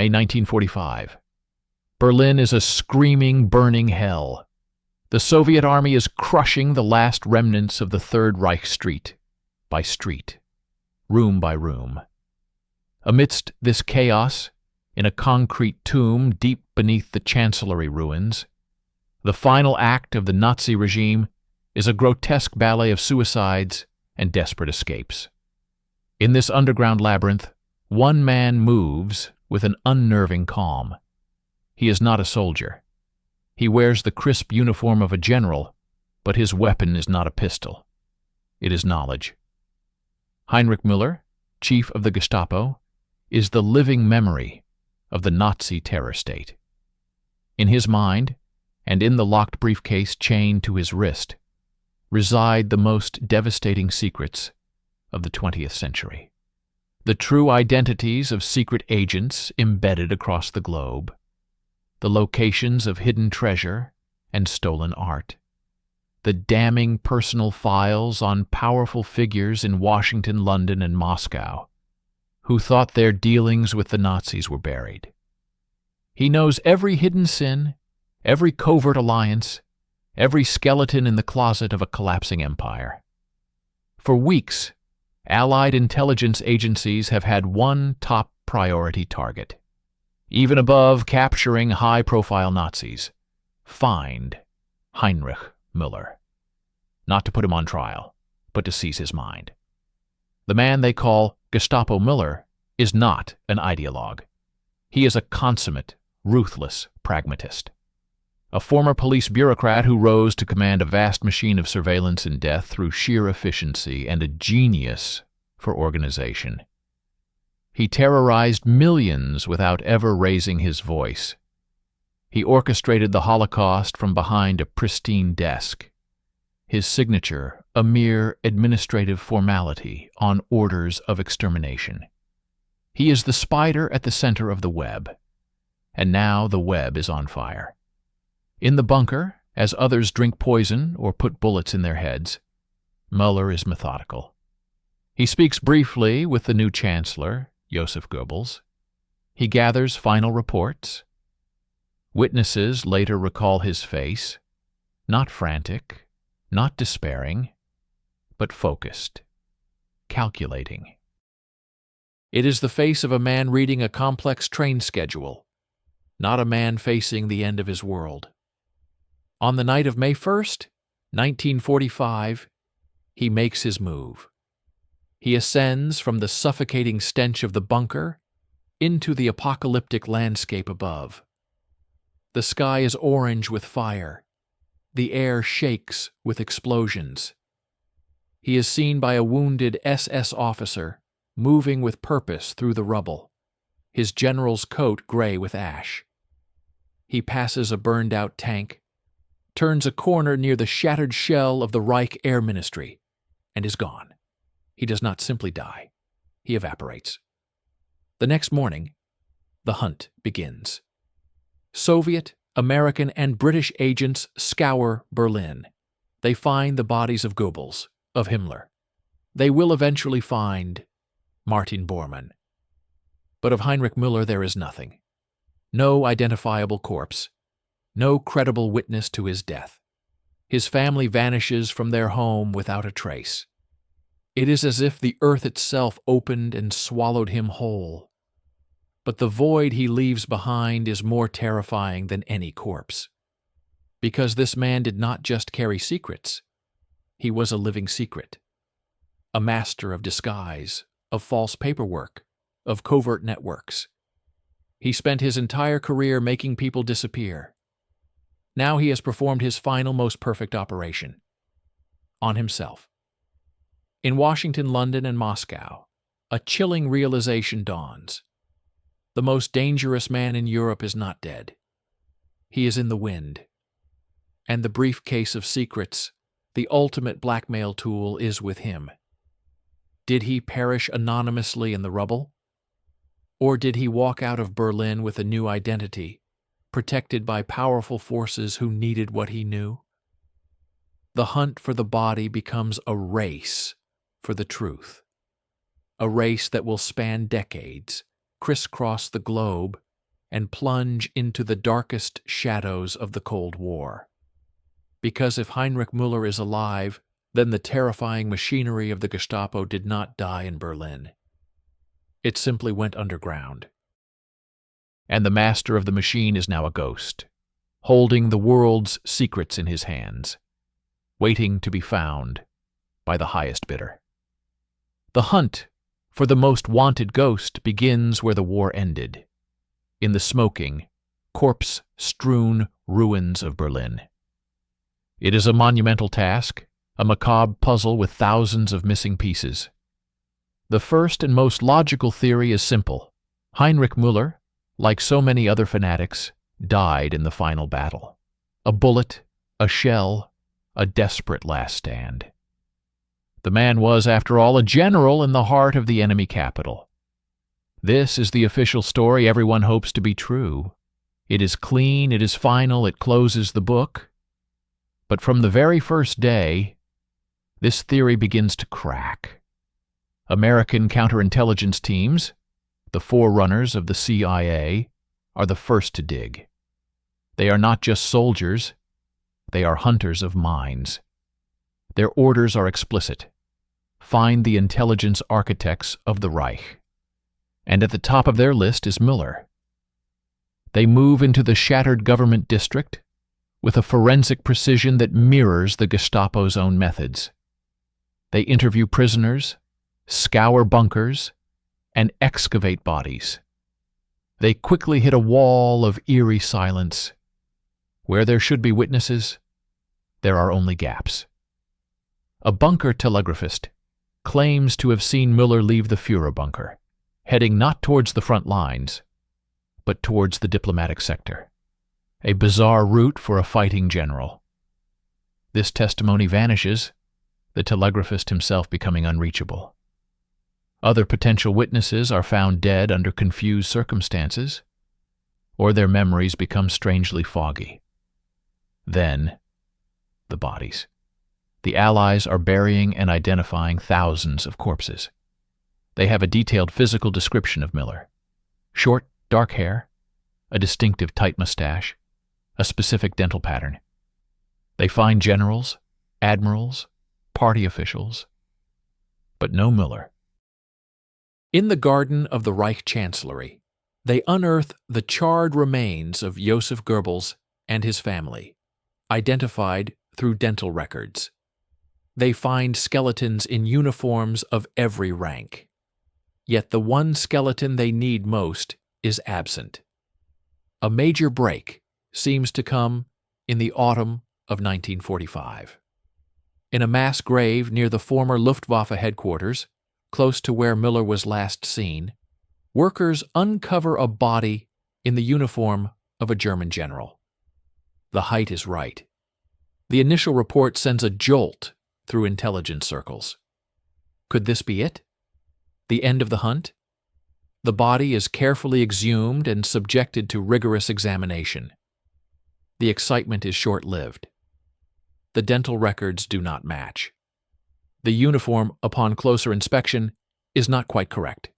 May 1945. Berlin is a screaming, burning hell. The Soviet army is crushing the last remnants of the Third Reich street by street, room by room. Amidst this chaos, in a concrete tomb deep beneath the chancellery ruins, the final act of the Nazi regime is a grotesque ballet of suicides and desperate escapes. In this underground labyrinth, one man moves with an unnerving calm. He is not a soldier. He wears the crisp uniform of a general, but his weapon is not a pistol. It is knowledge. Heinrich Müller, chief of the Gestapo, is the living memory of the Nazi terror state. In his mind, and in the locked briefcase chained to his wrist, reside the most devastating secrets of the 20th century. The true identities of secret agents embedded across the globe, the locations of hidden treasure and stolen art, the damning personal files on powerful figures in Washington, London, and Moscow, who thought their dealings with the Nazis were buried. He knows every hidden sin, every covert alliance, every skeleton in the closet of a collapsing empire. For weeks, Allied intelligence agencies have had one top priority target, even above capturing high-profile Nazis: find Heinrich Müller. Not to put him on trial, but to seize his mind. The man they call Gestapo Müller is not an ideologue. He is a consummate, ruthless pragmatist. A former police bureaucrat who rose to command a vast machine of surveillance and death through sheer efficiency and a genius for organization. He terrorized millions without ever raising his voice. He orchestrated the Holocaust from behind a pristine desk, his signature a mere administrative formality on orders of extermination. He is the spider at the center of the web, and now the web is on fire. In the bunker, as others drink poison or put bullets in their heads, Müller is methodical. He speaks briefly with the new chancellor, Joseph Goebbels. He gathers final reports. Witnesses later recall his face, not frantic, not despairing, but focused, calculating. It is the face of a man reading a complex train schedule, not a man facing the end of his world. On the night of May 1st, 1945, he makes his move. He ascends from the suffocating stench of the bunker into the apocalyptic landscape above. The sky is orange with fire. The air shakes with explosions. He is seen by a wounded SS officer moving with purpose through the rubble, his general's coat gray with ash. He passes a burned-out tank, turns a corner near the shattered shell of the Reich Air Ministry, and is gone. He does not simply die. He evaporates. The next morning, the hunt begins. Soviet, American, and British agents scour Berlin. They find the bodies of Goebbels, of Himmler. They will eventually find Martin Bormann. But of Heinrich Müller there is nothing. No identifiable corpse. No credible witness to his death. His family vanishes from their home without a trace. It is as if the earth itself opened and swallowed him whole. But the void he leaves behind is more terrifying than any corpse. Because this man did not just carry secrets. He was a living secret. A master of disguise, of false paperwork, of covert networks. He spent his entire career making people disappear. Now he has performed his final, most perfect operation. On himself. In Washington, London, and Moscow, a chilling realization dawns. The most dangerous man in Europe is not dead. He is in the wind. And the briefcase of secrets, the ultimate blackmail tool, is with him. Did he perish anonymously in the rubble? Or did he walk out of Berlin with a new identity, protected by powerful forces who needed what he knew? The hunt for the body becomes a race for the truth. A race that will span decades, crisscross the globe, and plunge into the darkest shadows of the Cold War. Because if Heinrich Müller is alive, then the terrifying machinery of the Gestapo did not die in Berlin. It simply went underground. And the master of the machine is now a ghost, holding the world's secrets in his hands, waiting to be found by the highest bidder. The hunt for the most wanted ghost begins where the war ended, in the smoking, corpse-strewn ruins of Berlin. It is a monumental task, a macabre puzzle with thousands of missing pieces. The first and most logical theory is simple. Heinrich Müller, like so many other fanatics, died in the final battle. A bullet, a shell, a desperate last stand. The man was, after all, a general in the heart of the enemy capital. This is the official story everyone hopes to be true. It is clean, it is final, it closes the book. But from the very first day, this theory begins to crack. American counterintelligence teams, the forerunners of the CIA, are the first to dig. They are not just soldiers, they are hunters of minds. Their orders are explicit. Find the intelligence architects of the Reich. And at the top of their list is Müller. They move into the shattered government district with a forensic precision that mirrors the Gestapo's own methods. They interview prisoners, scour bunkers, and excavate bodies. They quickly hit a wall of eerie silence. Where there should be witnesses, there are only gaps. A bunker telegraphist claims to have seen Müller leave the Führer bunker, heading not towards the front lines, but towards the diplomatic sector. A bizarre route for a fighting general. This testimony vanishes, the telegraphist himself becoming unreachable. Other potential witnesses are found dead under confused circumstances, or their memories become strangely foggy. Then, the bodies. The Allies are burying and identifying thousands of corpses. They have a detailed physical description of Müller. Short, dark hair, a distinctive tight mustache, a specific dental pattern. They find generals, admirals, party officials, but no Müller. In the garden of the Reich Chancellery, they unearth the charred remains of Joseph Goebbels and his family, identified through dental records. They find skeletons in uniforms of every rank. Yet the one skeleton they need most is absent. A major break seems to come in the autumn of 1945. In a mass grave near the former Luftwaffe headquarters, close to where Müller was last seen, workers uncover a body in the uniform of a German general. The height is right. The initial report sends a jolt through intelligence circles. Could this be it? The end of the hunt? The body is carefully exhumed and subjected to rigorous examination. The excitement is short-lived. The dental records do not match. The uniform, upon closer inspection, is not quite correct.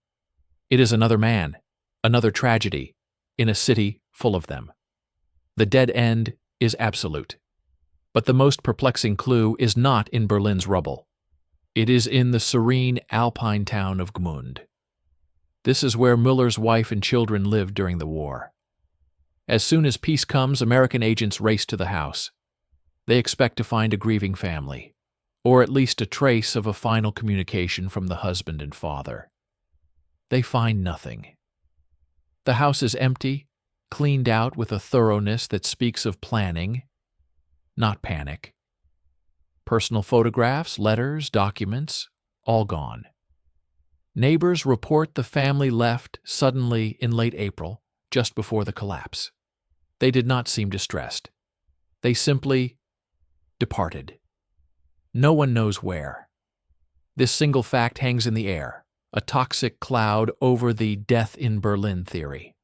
It is another man, another tragedy, in a city full of them. The dead end is absolute. But the most perplexing clue is not in Berlin's rubble. It is in the serene alpine town of Gmund. This is where Müller's wife and children lived during the war. As soon as peace comes, American agents race to the house. They expect to find a grieving family, or at least a trace of a final communication from the husband and father. They find nothing. The house is empty, cleaned out with a thoroughness that speaks of planning, not panic. Personal photographs, letters, documents, all gone. Neighbors report the family left suddenly in late April, just before the collapse. They did not seem distressed. They simply departed. No one knows where. This single fact hangs in the air, a toxic cloud over the death in Berlin theory.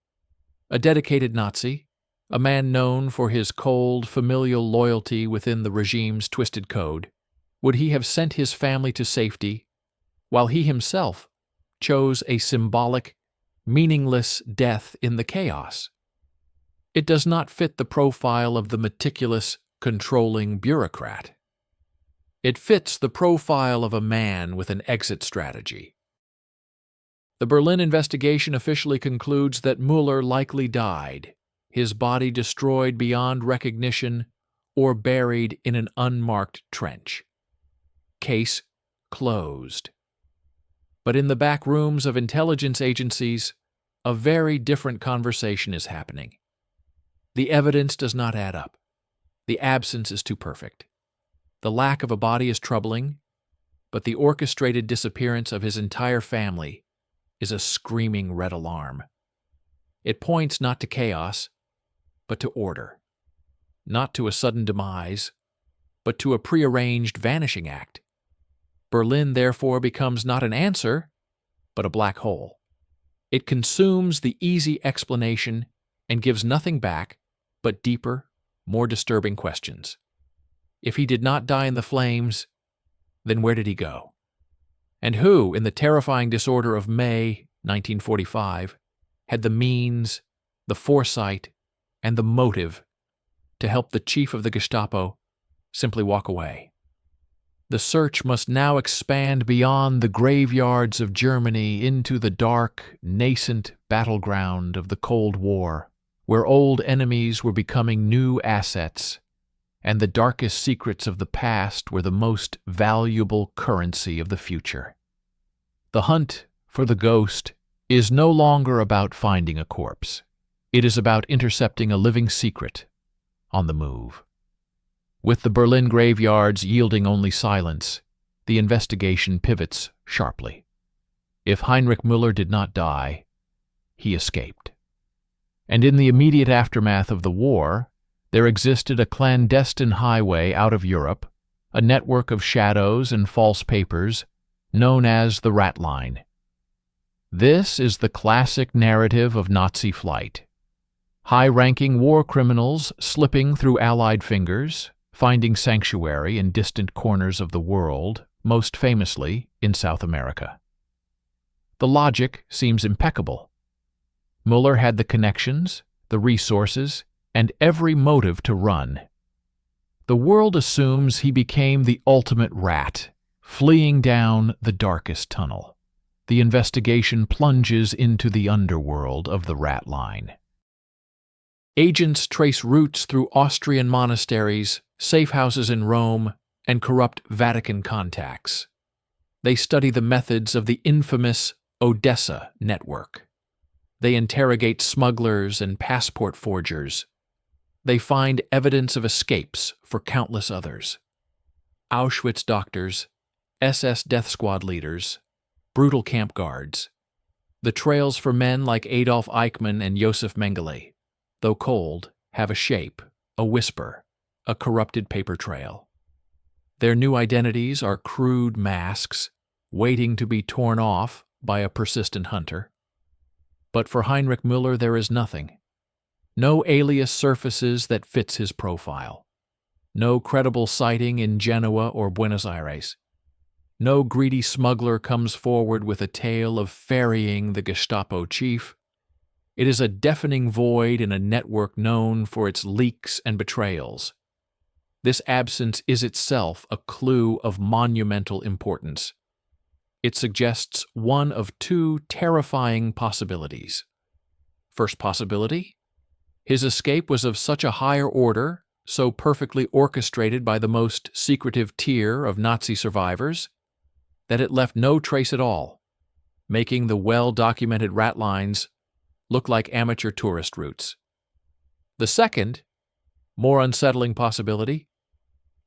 A dedicated Nazi, a man known for his cold, familial loyalty within the regime's twisted code, would he have sent his family to safety while he himself chose a symbolic, meaningless death in the chaos? It does not fit the profile of the meticulous, controlling bureaucrat. It fits the profile of a man with an exit strategy. The Berlin investigation officially concludes that Müller likely died, his body destroyed beyond recognition or buried in an unmarked trench. Case closed. But in the back rooms of intelligence agencies, a very different conversation is happening. The evidence does not add up. The absence is too perfect. The lack of a body is troubling, but the orchestrated disappearance of his entire family is a screaming red alarm. It points not to chaos, but to order. Not to a sudden demise, but to a prearranged vanishing act. Berlin, therefore, becomes not an answer, but a black hole. It consumes the easy explanation and gives nothing back but deeper, more disturbing questions. If he did not die in the flames, then where did he go? And who, in the terrifying disorder of May 1945, had the means, the foresight, and the motive to help the chief of the Gestapo simply walk away? The search must now expand beyond the graveyards of Germany into the dark, nascent battleground of the Cold War, where old enemies were becoming new assets, and the darkest secrets of the past were the most valuable currency of the future. The hunt for the ghost is no longer about finding a corpse. It is about intercepting a living secret on the move. With the Berlin graveyards yielding only silence, the investigation pivots sharply. If Heinrich Müller did not die, he escaped. And in the immediate aftermath of the war, there existed a clandestine highway out of Europe, a network of shadows and false papers, known as the ratline. This is the classic narrative of Nazi flight. High-ranking war criminals slipping through Allied fingers, finding sanctuary in distant corners of the world, most famously in South America. The logic seems impeccable. Müller had the connections, the resources, and every motive to run. The world assumes he became the ultimate rat, fleeing down the darkest tunnel. The investigation plunges into the underworld of the ratline. Agents trace routes through Austrian monasteries, safe houses in Rome, and corrupt Vatican contacts. They study the methods of the infamous Odessa network. They interrogate smugglers and passport forgers. They find evidence of escapes for countless others. Auschwitz doctors, SS death squad leaders, brutal camp guards. The trails for men like Adolf Eichmann and Josef Mengele, though cold, have a shape, a whisper, a corrupted paper trail. Their new identities are crude masks, waiting to be torn off by a persistent hunter. But for Heinrich Müller there is nothing. No alias surfaces that fits his profile. No credible sighting in Genoa or Buenos Aires. No greedy smuggler comes forward with a tale of ferrying the Gestapo chief. It is a deafening void in a network known for its leaks and betrayals. This absence is itself a clue of monumental importance. It suggests one of two terrifying possibilities. First possibility: his escape was of such a higher order, so perfectly orchestrated by the most secretive tier of Nazi survivors, that it left no trace at all, making the well-documented ratlines look like amateur tourist routes. The second, more unsettling possibility: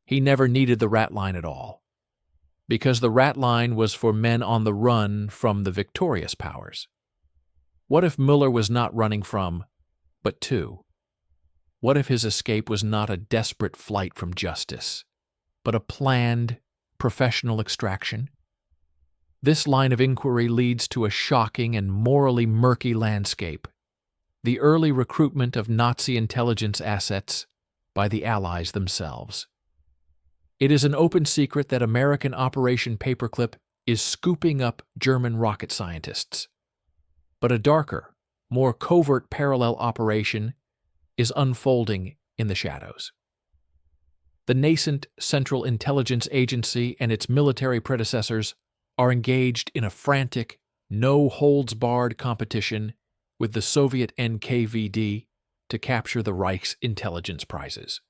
he never needed the ratline at all, because the ratline was for men on the run from the victorious powers. What if Müller was not running from, but to? What if his escape was not a desperate flight from justice, but a planned, professional extraction? This line of inquiry leads to a shocking and morally murky landscape: the early recruitment of Nazi intelligence assets by the Allies themselves. It is an open secret that American Operation Paperclip is scooping up German rocket scientists. But a darker, more covert parallel operation is unfolding in the shadows. The nascent Central Intelligence Agency and its military predecessors are engaged in a frantic, no-holds-barred competition with the Soviet NKVD to capture the Reich's intelligence prizes.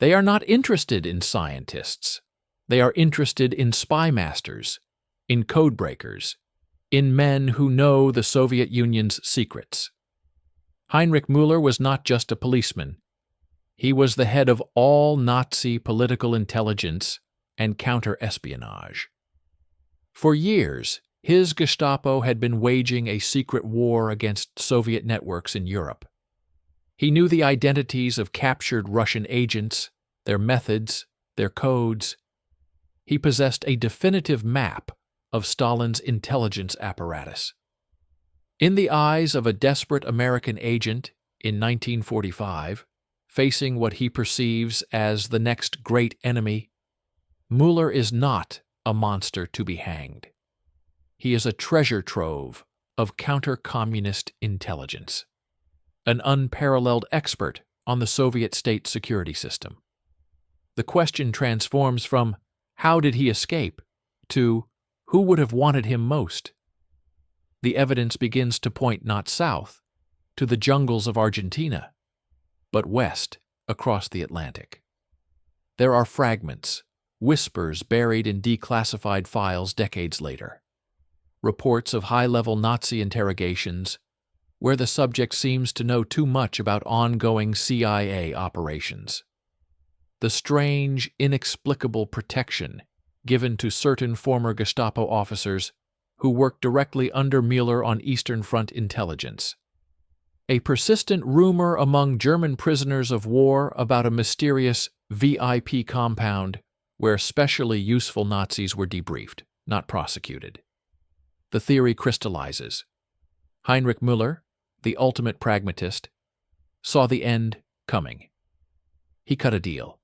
They are not interested in scientists. They are interested in spy masters, in codebreakers, in men who know the Soviet Union's secrets. Heinrich Müller was not just a policeman. He was the head of all Nazi political intelligence and counter-espionage. For years, his Gestapo had been waging a secret war against Soviet networks in Europe. He knew the identities of captured Russian agents, their methods, their codes. He possessed a definitive map of Stalin's intelligence apparatus. In the eyes of a desperate American agent in 1945, facing what he perceives as the next great enemy, Müller is not a monster to be hanged. He is a treasure trove of counter-communist intelligence, an unparalleled expert on the Soviet state security system. The question transforms from "how did he escape?" to "who would have wanted him most?" The evidence begins to point not south, to the jungles of Argentina, but west, across the Atlantic. There are fragments, whispers buried in declassified files decades later, reports of high-level Nazi interrogations where the subject seems to know too much about ongoing CIA operations. The strange, inexplicable protection given to certain former Gestapo officers who worked directly under Müller on Eastern Front intelligence. A persistent rumor among German prisoners of war about a mysterious VIP compound where specially useful Nazis were debriefed, not prosecuted. The theory crystallizes. Heinrich Müller, the ultimate pragmatist, saw the end coming. He cut a deal.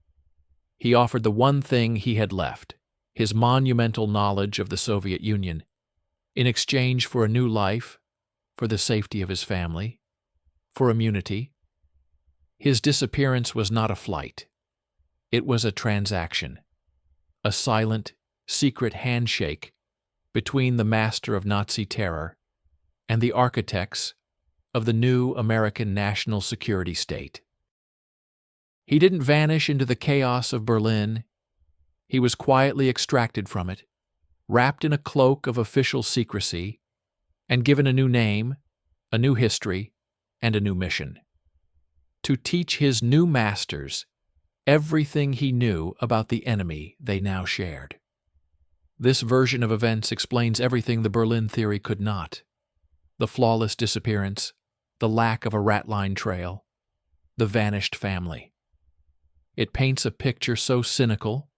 He offered the one thing he had left, his monumental knowledge of the Soviet Union, in exchange for a new life, for the safety of his family, for immunity. His disappearance was not a flight. It was a transaction, a silent, secret handshake between the master of Nazi terror and the architects of the new American national security state. He didn't vanish into the chaos of Berlin. He was quietly extracted from it, wrapped in a cloak of official secrecy, and given a new name, a new history, and a new mission. To teach his new masters everything he knew about the enemy they now shared. This version of events explains everything the Berlin theory could not. The flawless disappearance, the lack of a ratline trail, the vanished family. It paints a picture so cynical,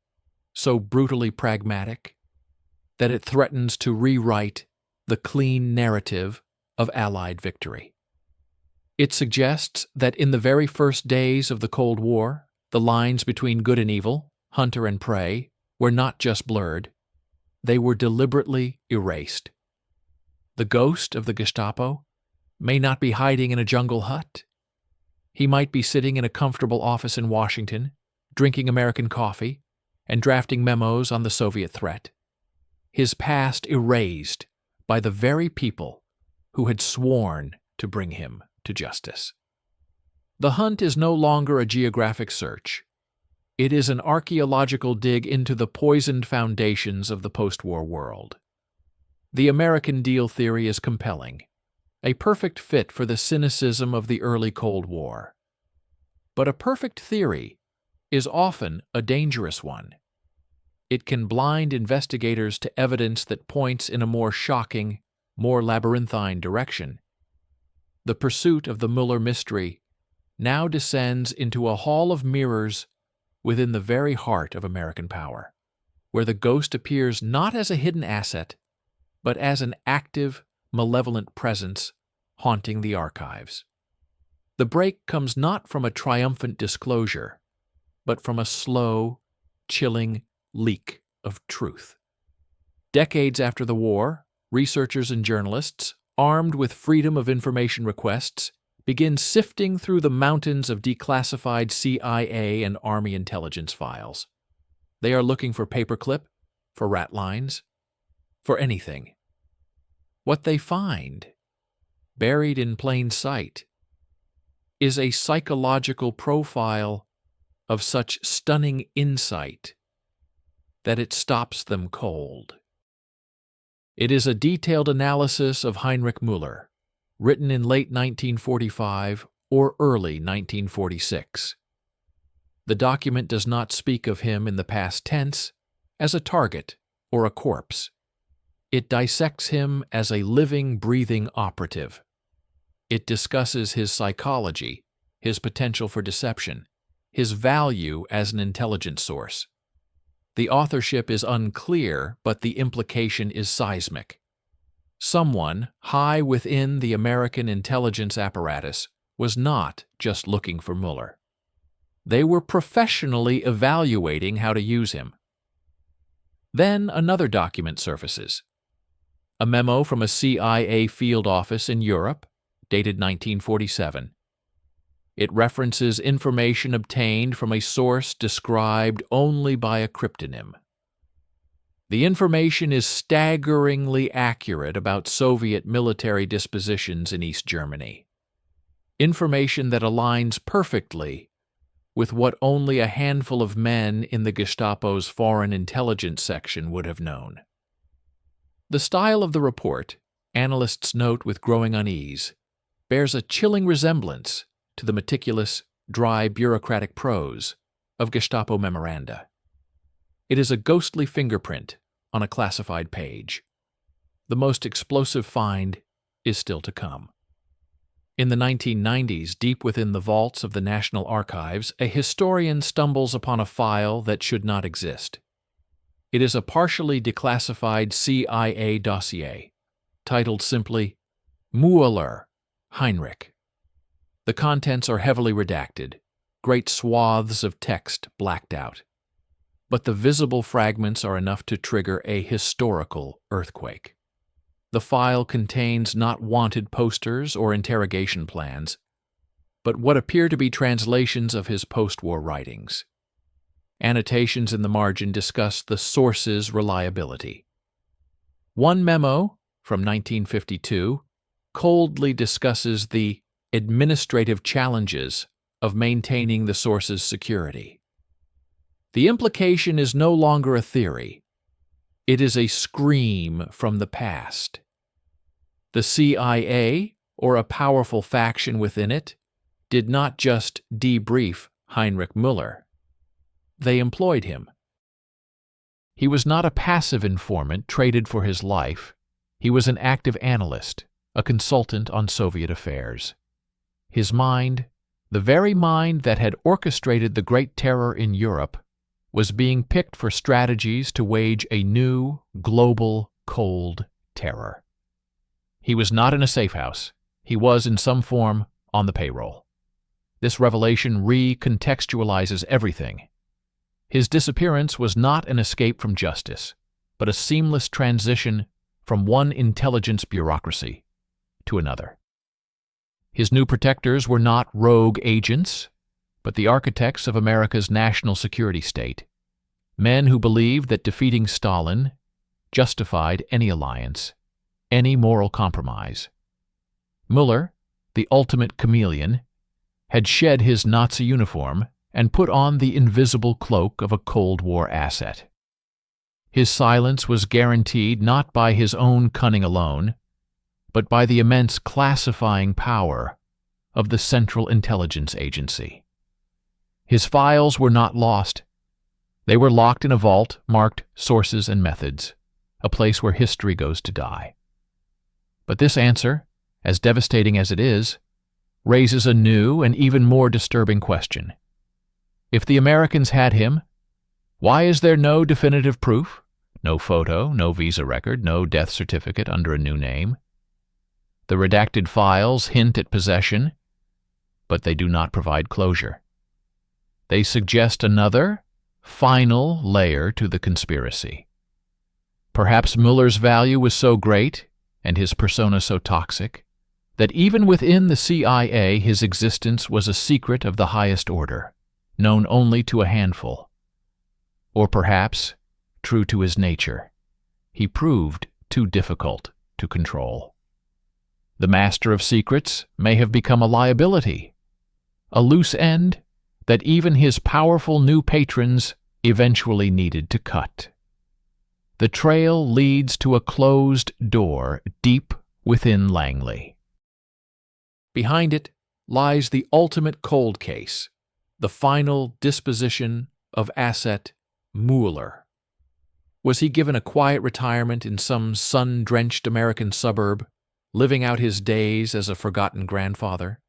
so brutally pragmatic, that it threatens to rewrite the clean narrative of Allied victory. It suggests that in the very first days of the Cold War, the lines between good and evil, hunter and prey, were not just blurred, they were deliberately erased. The ghost of the Gestapo may not be hiding in a jungle hut. He might be sitting in a comfortable office in Washington, drinking American coffee, and drafting memos on the Soviet threat. His past erased by the very people who had sworn to bring him to justice. The hunt is no longer a geographic search. It is an archaeological dig into the poisoned foundations of the post-war world. The American deal theory is compelling, a perfect fit for the cynicism of the early Cold War. But a perfect theory is often a dangerous one. It can blind investigators to evidence that points in a more shocking, more labyrinthine direction. The pursuit of the Müller mystery now descends into a hall of mirrors within the very heart of American power, where the ghost appears not as a hidden asset, but as an active, malevolent presence haunting the archives. The break comes not from a triumphant disclosure, but from a slow, chilling leak of truth. Decades after the war, researchers and journalists, armed with freedom of information requests, begin sifting through the mountains of declassified CIA and Army intelligence files. They are looking for paperclip, for ratlines, for anything. What they find, buried in plain sight, is a psychological profile of such stunning insight that it stops them cold. It is a detailed analysis of Heinrich Müller, written in late 1945 or early 1946. The document does not speak of him in the past tense as a target or a corpse. It dissects him as a living, breathing operative. It discusses his psychology, his potential for deception, his value as an intelligence source. The authorship is unclear, but the implication is seismic. Someone high within the American intelligence apparatus was not just looking for Müller. They were professionally evaluating how to use him. Then another document surfaces. A memo from a CIA field office in Europe, dated 1947. It references information obtained from a source described only by a cryptonym. The information is staggeringly accurate about Soviet military dispositions in East Germany. Information that aligns perfectly with what only a handful of men in the Gestapo's foreign intelligence section would have known. The style of the report, analysts note with growing unease, bears a chilling resemblance to the meticulous, dry bureaucratic prose of Gestapo memoranda. It is a ghostly fingerprint on a classified page. The most explosive find is still to come. In the 1990s, deep within the vaults of the National Archives, a historian stumbles upon a file that should not exist. It is a partially declassified CIA dossier, titled simply, Müller, Heinrich. The contents are heavily redacted, great swaths of text blacked out. But the visible fragments are enough to trigger a historical earthquake. The file contains not wanted posters or interrogation plans, but what appear to be translations of his post-war writings. Annotations in the margin discuss the source's reliability. One memo, from 1952, coldly discusses the administrative challenges of maintaining the source's security. The implication is no longer a theory. It is a scream from the past. The CIA, or a powerful faction within it, did not just debrief Heinrich Müller. They employed him. He was not a passive informant traded for his life. He was an active analyst, a consultant on Soviet affairs. His mind, the very mind that had orchestrated the Great Terror in Europe, was being picked for strategies to wage a new, global, cold terror. He was not in a safe house. He was, in some form, on the payroll. This revelation recontextualizes everything. His disappearance was not an escape from justice, but a seamless transition from one intelligence bureaucracy to another. His new protectors were not rogue agents, but the architects of America's national security state, men who believed that defeating Stalin justified any alliance, any moral compromise. Müller, the ultimate chameleon, had shed his Nazi uniform and put on the invisible cloak of a Cold War asset. His silence was guaranteed not by his own cunning alone, but by the immense classifying power of the Central Intelligence Agency. His files were not lost. They were locked in a vault marked Sources and Methods, a place where history goes to die. But this answer, as devastating as it is, raises a new and even more disturbing question. If the Americans had him, why is there no definitive proof? No photo, no visa record, no death certificate under a new name? The redacted files hint at possession, but they do not provide closure. They suggest another, final layer to the conspiracy. Perhaps Müller's value was so great, and his persona so toxic, that even within the CIA his existence was a secret of the highest order, known only to a handful. Or perhaps, true to his nature, he proved too difficult to control. The master of secrets may have become a liability, a loose end that even his powerful new patrons eventually needed to cut. The trail leads to a closed door deep within Langley. Behind it lies the ultimate cold case, the final disposition of asset Mueller. Was he given a quiet retirement in some sun-drenched American suburb, living out his days as a forgotten grandfather?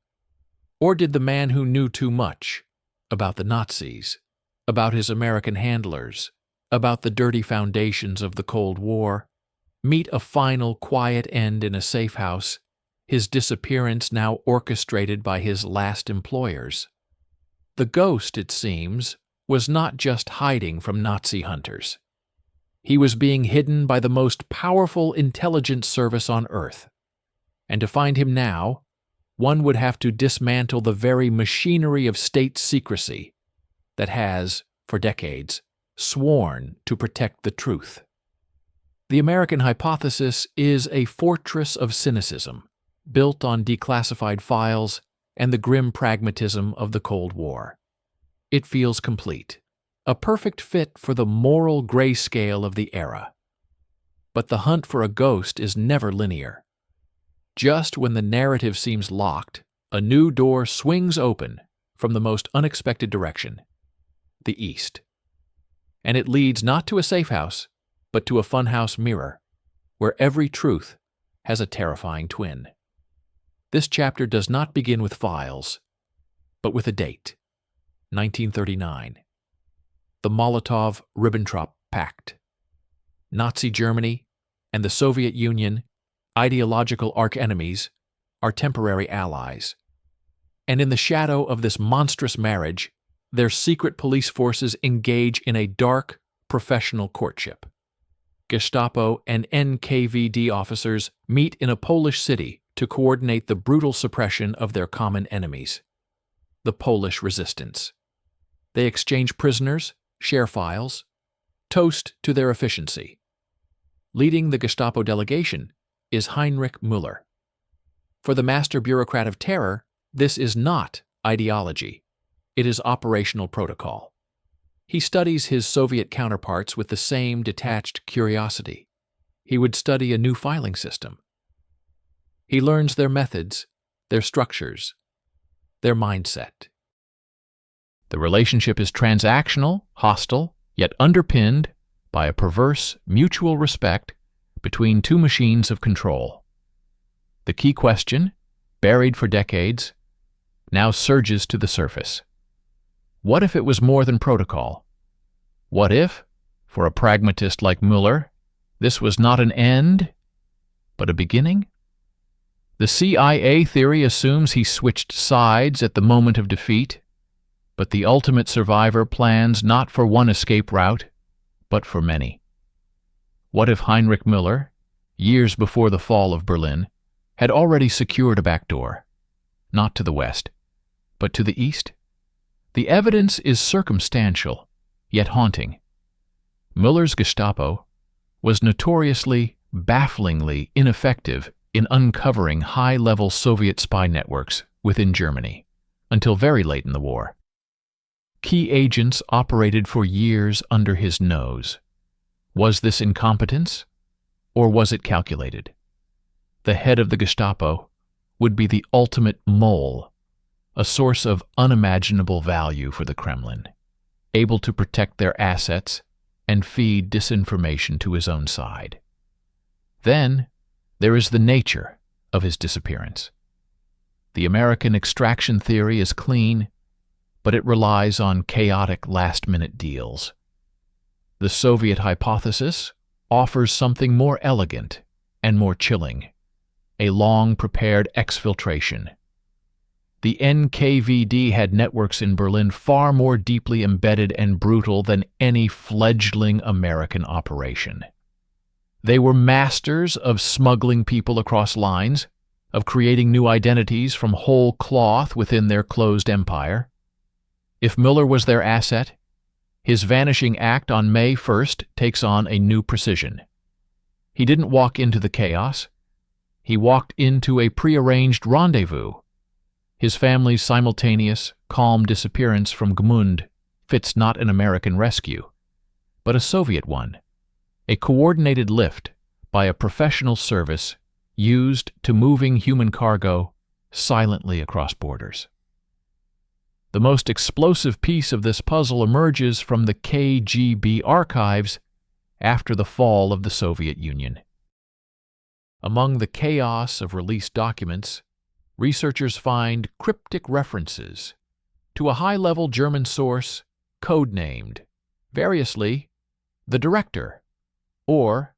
Or did the man who knew too much about the Nazis, about his American handlers, about the dirty foundations of the Cold War, meet a final quiet end in a safe house, his disappearance now orchestrated by his last employers? The ghost, it seems, was not just hiding from Nazi hunters. He was being hidden by the most powerful intelligence service on Earth. And to find him now, one would have to dismantle the very machinery of state secrecy that has, for decades, sworn to protect the truth. The American hypothesis is a fortress of cynicism, built on declassified files and the grim pragmatism of the Cold War. It feels complete, a perfect fit for the moral grayscale of the era. But the hunt for a ghost is never linear. Just when the narrative seems locked, a new door swings open from the most unexpected direction, the east. And it leads not to a safe house, but to a funhouse mirror, where every truth has a terrifying twin. This chapter does not begin with files, but with a date, 1939. The Molotov-Ribbentrop Pact. Nazi Germany and the Soviet Union, ideological arch-enemies, are temporary allies. And in the shadow of this monstrous marriage, their secret police forces engage in a dark, professional courtship. Gestapo and NKVD officers meet in a Polish city to coordinate the brutal suppression of their common enemies, the Polish resistance. They exchange prisoners, share files, toast to their efficiency. Leading the Gestapo delegation is Heinrich Müller. For the master bureaucrat of terror, this is not ideology. It is operational protocol. He studies his Soviet counterparts with the same detached curiosity. He would study a new filing system. He learns their methods, their structures, their mindset. The relationship is transactional, hostile, yet underpinned by a perverse mutual respect between two machines of control. The key question, buried for decades, now surges to the surface. What if it was more than protocol? What if, for a pragmatist like Müller, this was not an end, but a beginning? The CIA theory assumes he switched sides at the moment of defeat, but the ultimate survivor plans not for one escape route, but for many. What if Heinrich Müller, years before the fall of Berlin, had already secured a backdoor, not to the west, but to the east? The evidence is circumstantial, yet haunting. Müller's Gestapo was notoriously, bafflingly ineffective in uncovering high-level Soviet spy networks within Germany, until very late in the war. Key agents operated for years under his nose. Was this incompetence, or was it calculated? The head of the Gestapo would be the ultimate mole, a source of unimaginable value for the Kremlin, able to protect their assets and feed disinformation to his own side. Then there is the nature of his disappearance. The American extraction theory is clean, but it relies on chaotic last-minute deals. The Soviet hypothesis offers something more elegant and more chilling, a long-prepared exfiltration. The NKVD had networks in Berlin far more deeply embedded and brutal than any fledgling American operation. They were masters of smuggling people across lines, of creating new identities from whole cloth within their closed empire. If Müller was their asset, his vanishing act on May 1st takes on a new precision. He didn't walk into the chaos. He walked into a prearranged rendezvous. His family's simultaneous, calm disappearance from Gmund fits not an American rescue, but a Soviet one, a coordinated lift by a professional service used to moving human cargo silently across borders. The most explosive piece of this puzzle emerges from the KGB archives after the fall of the Soviet Union. Among the chaos of released documents, researchers find cryptic references to a high-level German source codenamed, variously, the Director or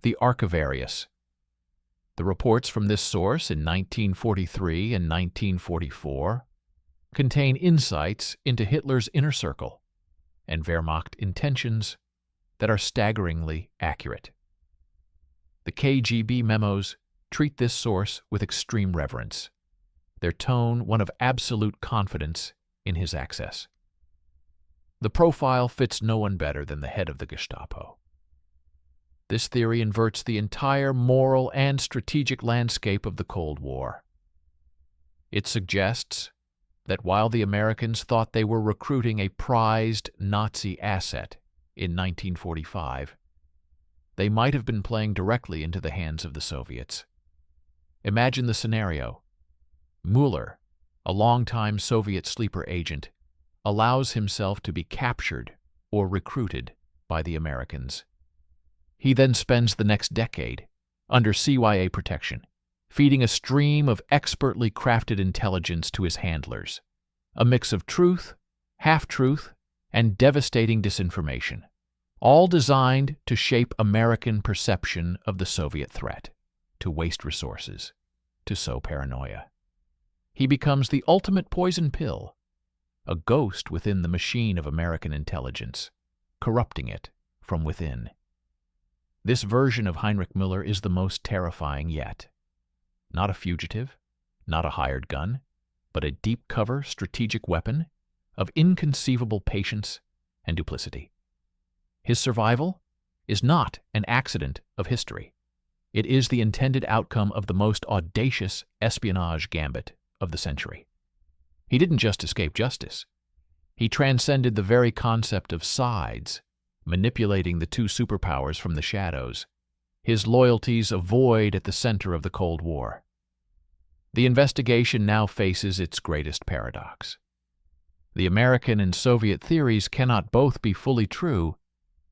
the Archivarius. The reports from this source in 1943 and 1944 contain insights into Hitler's inner circle and Wehrmacht intentions that are staggeringly accurate. The KGB memos treat this source with extreme reverence, their tone one of absolute confidence in his access. The profile fits no one better than the head of the Gestapo. This theory inverts the entire moral and strategic landscape of the Cold War. It suggests that while the Americans thought they were recruiting a prized Nazi asset in 1945, they might have been playing directly into the hands of the Soviets. Imagine the scenario. Müller, a longtime Soviet sleeper agent, allows himself to be captured or recruited by the Americans. He then spends the next decade under CYA protection, feeding a stream of expertly crafted intelligence to his handlers, a mix of truth, half-truth, and devastating disinformation, all designed to shape American perception of the Soviet threat, to waste resources, to sow paranoia. He becomes the ultimate poison pill, a ghost within the machine of American intelligence, corrupting it from within. This version of Heinrich Müller is the most terrifying yet. Not a fugitive, not a hired gun, but a deep-cover strategic weapon of inconceivable patience and duplicity. His survival is not an accident of history. It is the intended outcome of the most audacious espionage gambit of the century. He didn't just escape justice. He transcended the very concept of sides, manipulating the two superpowers from the shadows, his loyalties a void at the center of the Cold War. The investigation now faces its greatest paradox. The American and Soviet theories cannot both be fully true,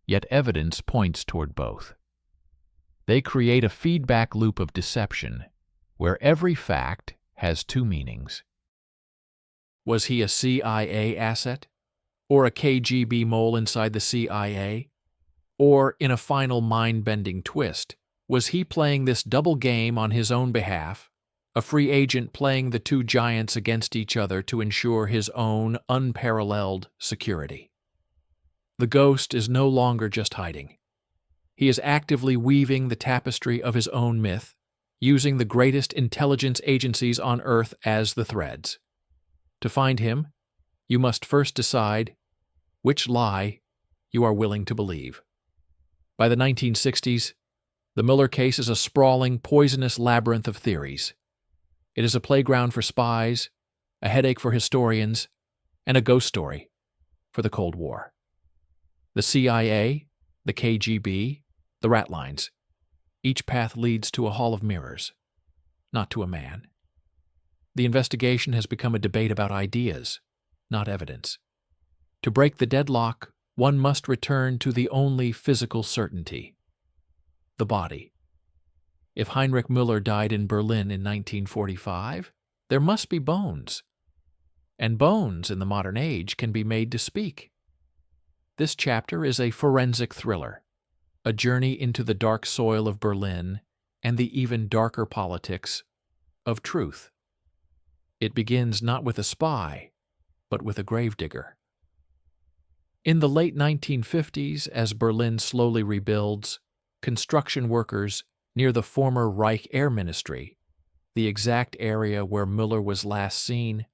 yet evidence points toward both. They create a feedback loop of deception, where every fact has two meanings. Was he a CIA asset? Or a KGB mole inside the CIA? Or, in a final mind-bending twist, was he playing this double game on his own behalf, a free agent playing the two giants against each other to ensure his own unparalleled security? The ghost is no longer just hiding. He is actively weaving the tapestry of his own myth, using the greatest intelligence agencies on Earth as the threads. To find him, you must first decide which lie you are willing to believe. By the 1960s, the Müller case is a sprawling, poisonous labyrinth of theories. It is a playground for spies, a headache for historians, and a ghost story for the Cold War. The CIA, the KGB, the ratlines. Each path leads to a hall of mirrors, not to a man. The investigation has become a debate about ideas, not evidence. To break the deadlock, one must return to the only physical certainty: the body. If Heinrich Müller died in Berlin in 1945, there must be bones. And bones in the modern age can be made to speak. This chapter is a forensic thriller, a journey into the dark soil of Berlin and the even darker politics of truth. It begins not with a spy, but with a gravedigger. In the late 1950s, as Berlin slowly rebuilds, construction workers near the former Reich Air Ministry the exact area where Müller was last seen,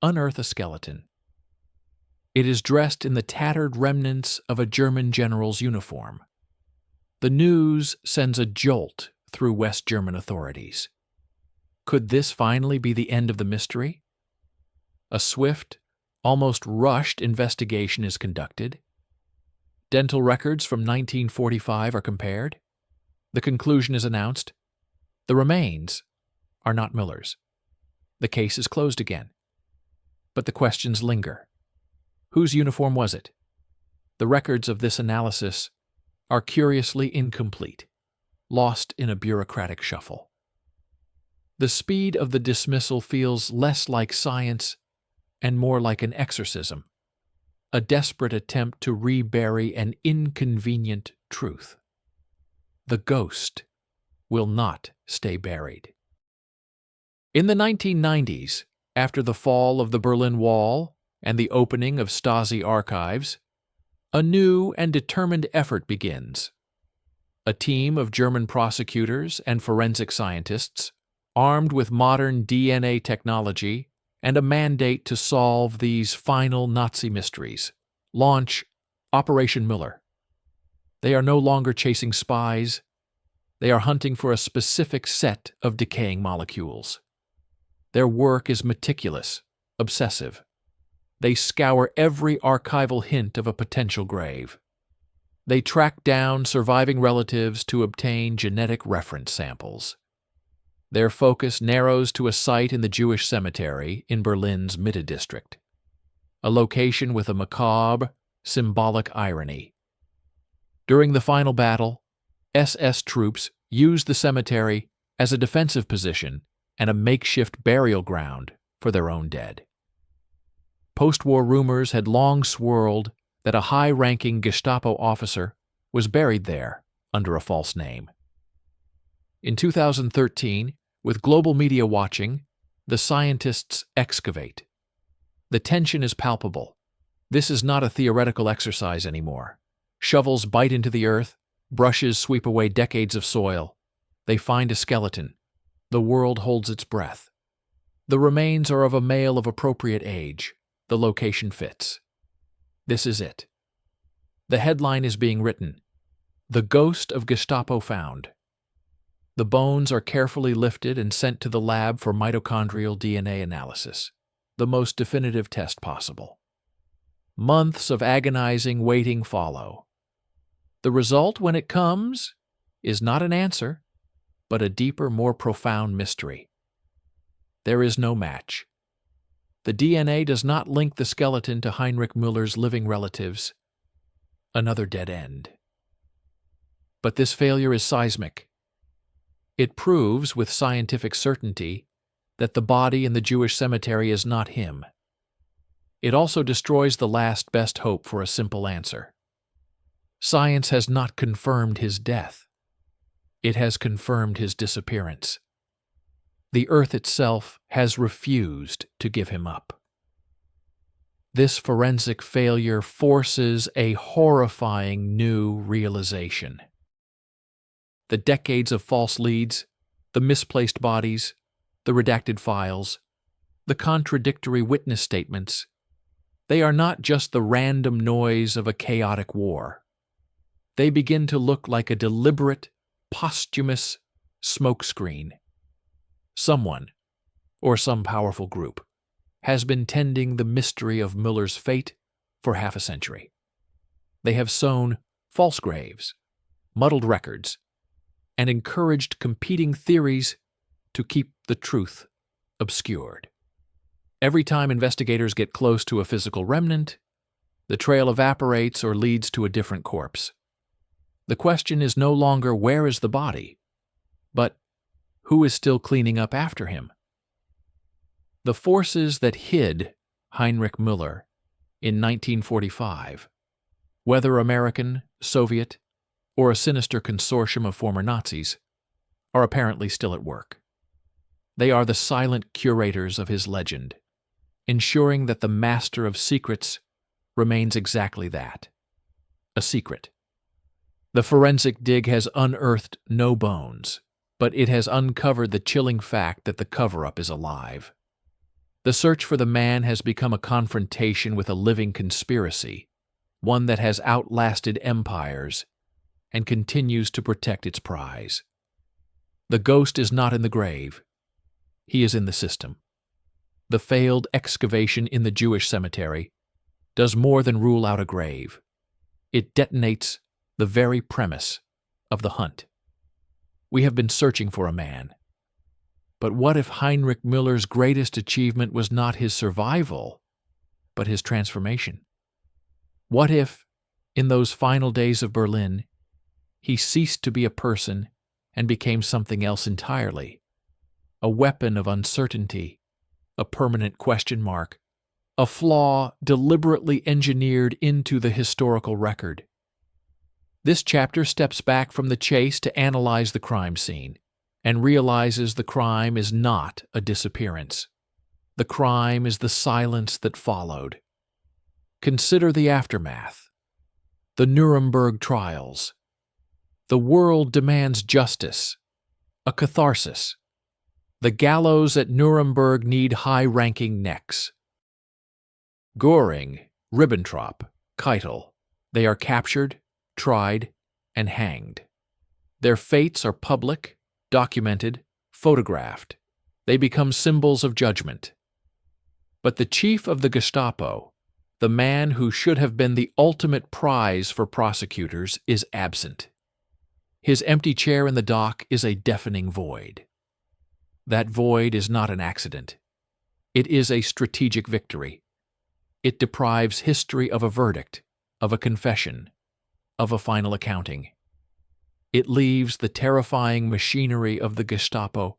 unearth a skeleton. It is dressed in the tattered remnants of a German general's uniform. The news sends a jolt through West German authorities. Could this finally be the end of the mystery? A swift, almost rushed investigation is conducted. Dental records from 1945 are compared. The conclusion is announced. The remains are not Müller's. The case is closed again. But the questions linger. Whose uniform was it? The records of this analysis are curiously incomplete, lost in a bureaucratic shuffle. The speed of the dismissal feels less like science and more like an exorcism, a desperate attempt to rebury an inconvenient truth. The ghost will not stay buried. In the 1990s, after the fall of the Berlin Wall and the opening of Stasi archives, a new and determined effort begins. A team of German prosecutors and forensic scientists, armed with modern DNA technology and a mandate to solve these final Nazi mysteries, launch Operation Müller. They are no longer chasing spies. They are hunting for a specific set of decaying molecules. Their work is meticulous, obsessive. They scour every archival hint of a potential grave. They track down surviving relatives to obtain genetic reference samples. Their focus narrows to a site in the Jewish cemetery in Berlin's Mitte district, a location with a macabre, symbolic irony. During the final battle, SS troops used the cemetery as a defensive position and a makeshift burial ground for their own dead. Post-war rumors had long swirled that a high-ranking Gestapo officer was buried there under a false name. In 2013, with global media watching, the scientists excavate. The tension is palpable. This is not a theoretical exercise anymore. Shovels bite into the earth, brushes sweep away decades of soil. They find a skeleton. The world holds its breath. The remains are of a male of appropriate age. The location fits. This is it. The headline is being written, "The Ghost of Gestapo Found." The bones are carefully lifted and sent to the lab for mitochondrial DNA analysis, the most definitive test possible. Months of agonizing waiting follow. The result, when it comes, is not an answer, but a deeper, more profound mystery. There is no match. The DNA does not link the skeleton to Heinrich Müller's living relatives. Another dead end. But this failure is seismic. It proves with scientific certainty that the body in the Jewish cemetery is not him. It also destroys the last best hope for a simple answer. Science has not confirmed his death. It has confirmed his disappearance. The earth itself has refused to give him up. This forensic failure forces a horrifying new realization. The decades of false leads, the misplaced bodies, the redacted files, the contradictory witness statements, they are not just the random noise of a chaotic war. They begin to look like a deliberate, posthumous smokescreen. Someone, or some powerful group, has been tending the mystery of Müller's fate for half a century. They have sown false graves, muddled records, and encouraged competing theories to keep the truth obscured. Every time investigators get close to a physical remnant, the trail evaporates or leads to a different corpse. The question is no longer where is the body, but who is still cleaning up after him? The forces that hid Heinrich Müller in 1945, whether American, Soviet, or a sinister consortium of former Nazis, are apparently still at work. They are the silent curators of his legend, ensuring that the master of secrets remains exactly that, a secret. The forensic dig has unearthed no bones, but it has uncovered the chilling fact that the cover-up is alive. The search for the man has become a confrontation with a living conspiracy, one that has outlasted empires and continues to protect its prize. The ghost is not in the grave. He is in the system. The failed excavation in the Jewish cemetery does more than rule out a grave. It detonates the very premise of the hunt. We have been searching for a man. But what if Heinrich Müller's greatest achievement was not his survival, but his transformation? What if, in those final days of Berlin, he ceased to be a person and became something else entirely? A weapon of uncertainty, a permanent question mark, a flaw deliberately engineered into the historical record. This chapter steps back from the chase to analyze the crime scene and realizes the crime is not a disappearance. The crime is the silence that followed. Consider the aftermath. The Nuremberg trials. The world demands justice, a catharsis. The gallows at Nuremberg need high-ranking necks. Göring, Ribbentrop, Keitel, they are captured, tried, and hanged. Their fates are public, documented, photographed. They become symbols of judgment. But the chief of the Gestapo, the man who should have been the ultimate prize for prosecutors, is absent. His empty chair in the dock is a deafening void. That void is not an accident. It is a strategic victory. It deprives history of a verdict, of a confession, of a final accounting. It leaves the terrifying machinery of the Gestapo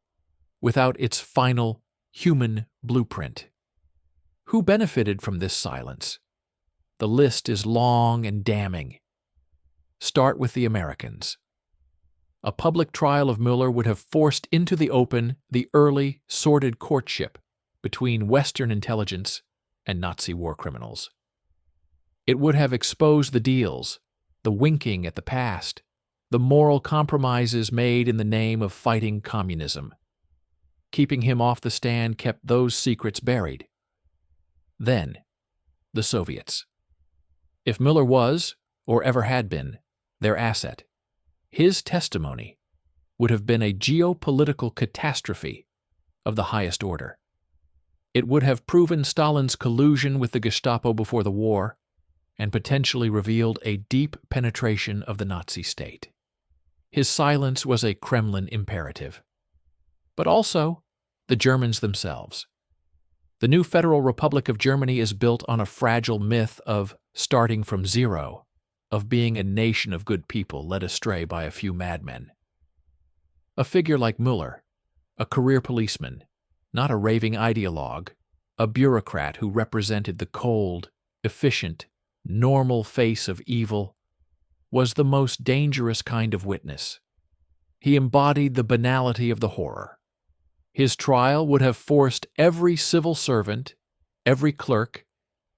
without its final human blueprint. Who benefited from this silence? The list is long and damning. Start with the Americans. A public trial of Müller would have forced into the open the early, sordid courtship between Western intelligence and Nazi war criminals. It would have exposed the deals, the winking at the past, the moral compromises made in the name of fighting communism. Keeping him off the stand kept those secrets buried. Then, the Soviets. If Müller was, or ever had been, their asset, his testimony would have been a geopolitical catastrophe of the highest order. It would have proven Stalin's collusion with the Gestapo before the war and potentially revealed a deep penetration of the Nazi state. His silence was a Kremlin imperative. But also the Germans themselves. The new Federal Republic of Germany is built on a fragile myth of starting from zero, of being a nation of good people led astray by a few madmen. A figure like Müller, a career policeman, not a raving ideologue, a bureaucrat who represented the cold, efficient, normal face of evil, was the most dangerous kind of witness. He embodied the banality of the horror. His trial would have forced every civil servant, every clerk,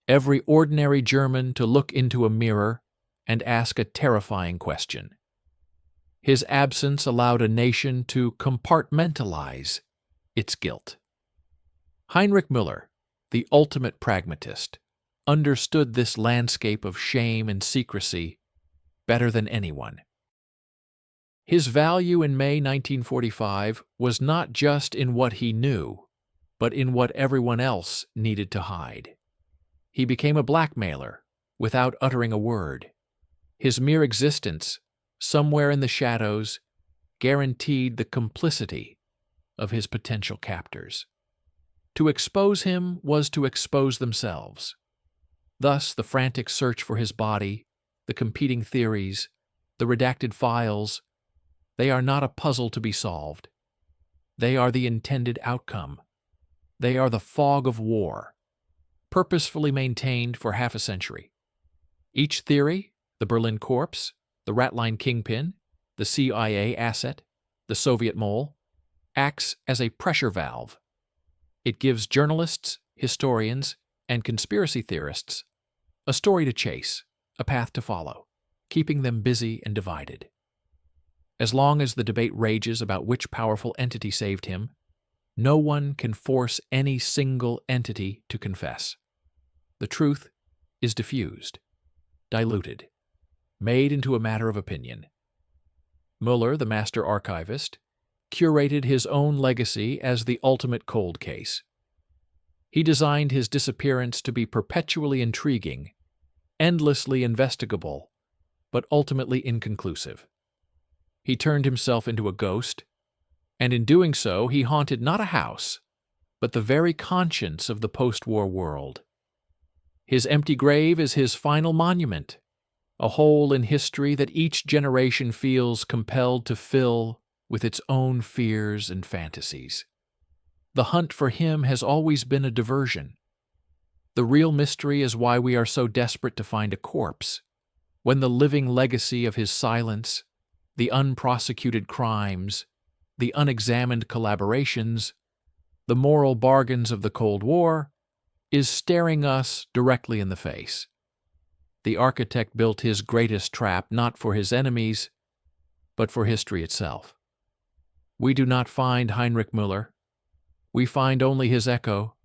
every ordinary German to look into a mirror and ask a terrifying question. His absence allowed a nation to compartmentalize its guilt. Heinrich Müller, the ultimate pragmatist, understood this landscape of shame and secrecy better than anyone. His value in May 1945 was not just in what he knew, but in what everyone else needed to hide. He became a blackmailer without uttering a word. His mere existence, somewhere in the shadows, guaranteed the complicity of his potential captors. To expose him was to expose themselves. Thus, the frantic search for his body, the competing theories, the redacted files, they are not a puzzle to be solved. They are the intended outcome. They are the fog of war, purposefully maintained for half a century. Each theory, the Berlin corpse, the ratline kingpin, the CIA asset, the Soviet mole, acts as a pressure valve. It gives journalists, historians, and conspiracy theorists a story to chase, a path to follow, keeping them busy and divided. As long as the debate rages about which powerful entity saved him, no one can force any single entity to confess. The truth is diffused, diluted, made into a matter of opinion. Mueller, the master archivist, curated his own legacy as the ultimate cold case. He designed his disappearance to be perpetually intriguing, endlessly investigable, but ultimately inconclusive. He turned himself into a ghost, and in doing so he haunted not a house, but the very conscience of the post-war world. His empty grave is his final monument, a hole in history that each generation feels compelled to fill with its own fears and fantasies. The hunt for him has always been a diversion. The real mystery is why we are so desperate to find a corpse, when the living legacy of his silence, the unprosecuted crimes, the unexamined collaborations, the moral bargains of the Cold War, is staring us directly in the face. The architect built his greatest trap not for his enemies, but for history itself. We do not find Heinrich Müller. We find only his echo,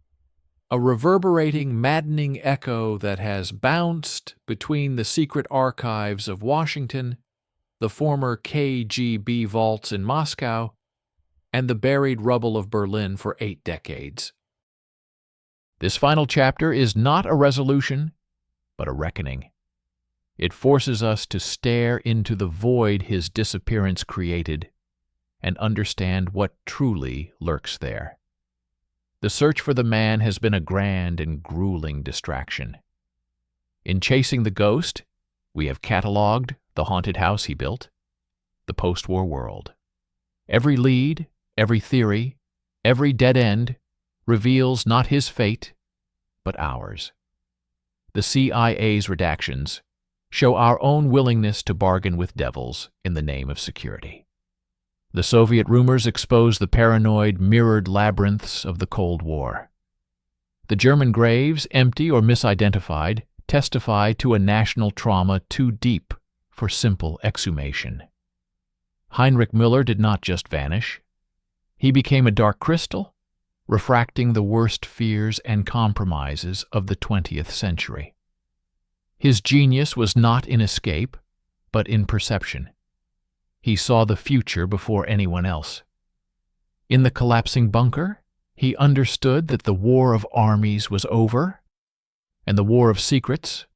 a reverberating, maddening echo that has bounced between the secret archives of Washington, the former KGB vaults in Moscow, and the buried rubble of Berlin for 8 decades. This final chapter is not a resolution, but a reckoning. It forces us to stare into the void his disappearance created and understand what truly lurks there. The search for the man has been a grand and grueling distraction. In chasing the ghost, we have catalogued the haunted house he built, the post-war world. Every lead, every theory, every dead end reveals not his fate, but ours. The CIA's redactions show our own willingness to bargain with devils in the name of security. The Soviet rumors expose the paranoid, mirrored labyrinths of the Cold War. The German graves, empty or misidentified, testify to a national trauma too deep for simple exhumation. Heinrich Müller did not just vanish. He became a dark crystal, refracting the worst fears and compromises of the 20th century. His genius was not in escape, but in perception. He saw the future before anyone else. In the collapsing bunker, he understood that the war of armies was over, and the war of secrets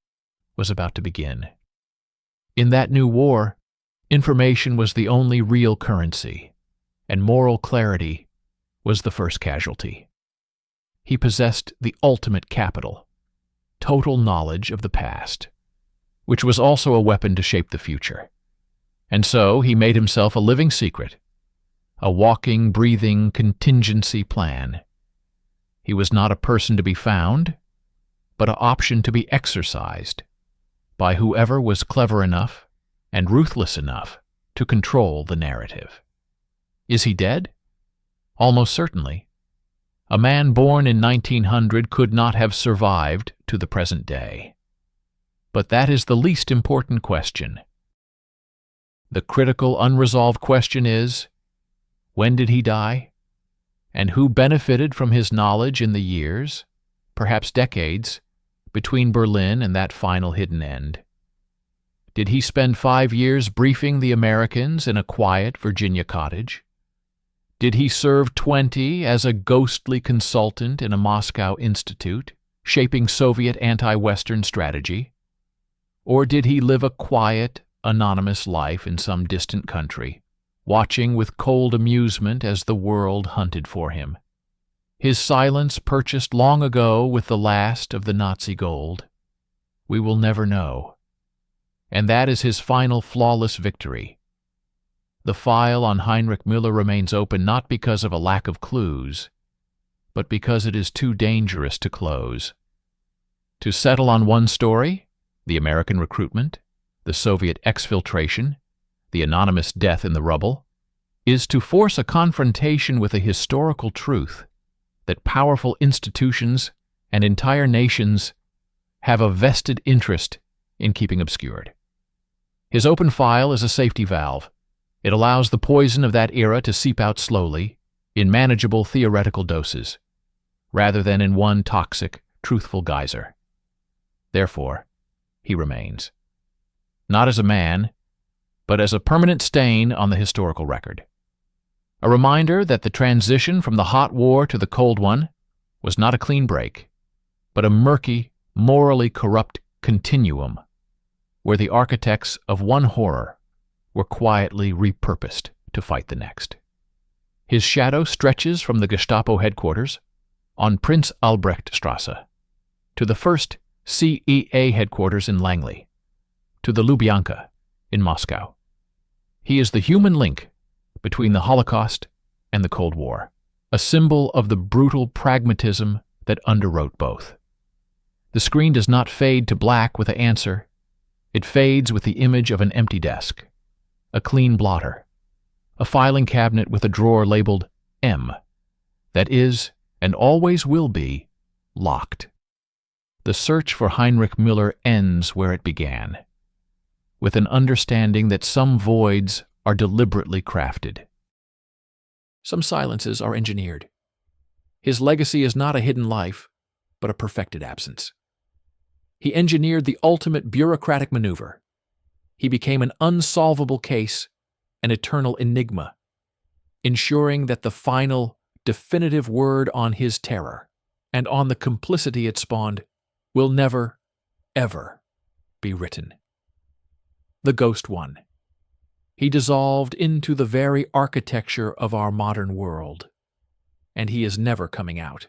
was about to begin. In that new war, information was the only real currency, and moral clarity was the first casualty. He possessed the ultimate capital, total knowledge of the past, which was also a weapon to shape the future. And so he made himself a living secret, a walking, breathing contingency plan. He was not a person to be found, but an option to be exercised by whoever was clever enough and ruthless enough to control the narrative. Is he dead? Almost certainly. A man born in 1900 could not have survived to the present day. But that is the least important question. The critical, unresolved question is, when did he die? And who benefited from his knowledge in the years, perhaps decades, between Berlin and that final hidden end? Did he spend 5 years briefing the Americans in a quiet Virginia cottage? Did he serve 20 as a ghostly consultant in a Moscow institute, shaping Soviet anti-Western strategy? Or did he live a quiet, anonymous life in some distant country, watching with cold amusement as the world hunted for him? His silence purchased long ago with the last of the Nazi gold? We will never know. And that is his final flawless victory. The file on Heinrich Müller remains open not because of a lack of clues, but because it is too dangerous to close. To settle on one story, the American recruitment, the Soviet exfiltration, the anonymous death in the rubble, is to force a confrontation with a historical truth that powerful institutions and entire nations have a vested interest in keeping obscured. His open file is a safety valve, It allows the poison of that era to seep out slowly, in manageable theoretical doses, rather than in one toxic, truthful geyser. Therefore, he remains. Not as a man, but as a permanent stain on the historical record. A reminder that the transition from the hot war to the cold one was not a clean break, but a murky, morally corrupt continuum where the architects of one horror were quietly repurposed to fight the next. His shadow stretches from the Gestapo headquarters on Prince Albrechtstrasse to the first CEA headquarters in Langley, to the Lubyanka in Moscow. He is the human link between the Holocaust and the Cold War, a symbol of the brutal pragmatism that underwrote both. The screen does not fade to black with an answer. It fades with the image of an empty desk, a clean blotter, a filing cabinet with a drawer labeled M that is, and always will be, locked. The search for Heinrich Müller ends where it began, with an understanding that some voids are deliberately crafted. Some silences are engineered. His legacy is not a hidden life, but a perfected absence. He engineered the ultimate bureaucratic maneuver. He became an unsolvable case, an eternal enigma, ensuring that the final, definitive word on his terror, and on the complicity it spawned, will never, ever be written. The Ghost One. He dissolved into the very architecture of our modern world, and he is never coming out.